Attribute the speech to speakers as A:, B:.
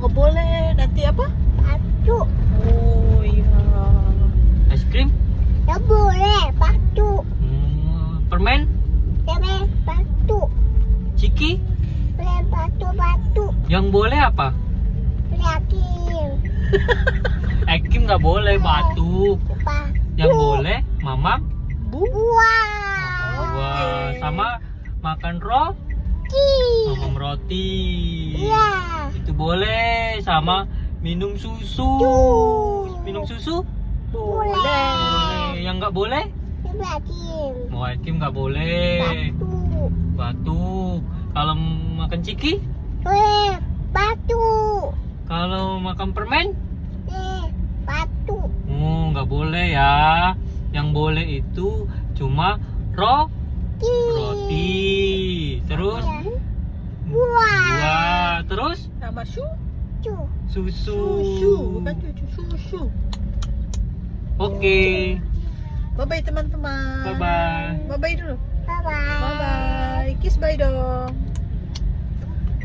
A: nggak boleh. Nanti apa?
B: Batu.
A: Oh iya.
C: Es krim?
B: Ya boleh. Batu.
C: Permen?
B: Boleh batu.
C: Ciki?
B: Boleh batu.
C: Yang boleh apa?
B: Boleh akim.
C: Ekim nggak boleh, batu.
B: Batu.
C: Yang boleh, mamam,
B: Buah.
C: wah, sama makan mamam roti.
B: Iya.
C: Itu boleh, sama minum susu. Minum susu?
A: Boleh.
C: Boleh. Yang nggak boleh?
B: Boleh akim.
C: Mau Ekim nggak boleh.
B: Batu.
C: Batu. Kalau makan ciki?
B: Boleh batu.
C: Kalau makan permen?
B: Batu.
C: Nggak boleh ya. Yang boleh itu cuma roti. Terus
B: Buah.
C: terus
A: Sama
B: Cu.
C: susu.
A: susu, bukan cucu susu.
C: Oke.
A: Bye bye teman-teman.
C: Bye bye.
A: Bye bye dulu.
B: Bye bye.
A: Bye bye. Kiss bye dong.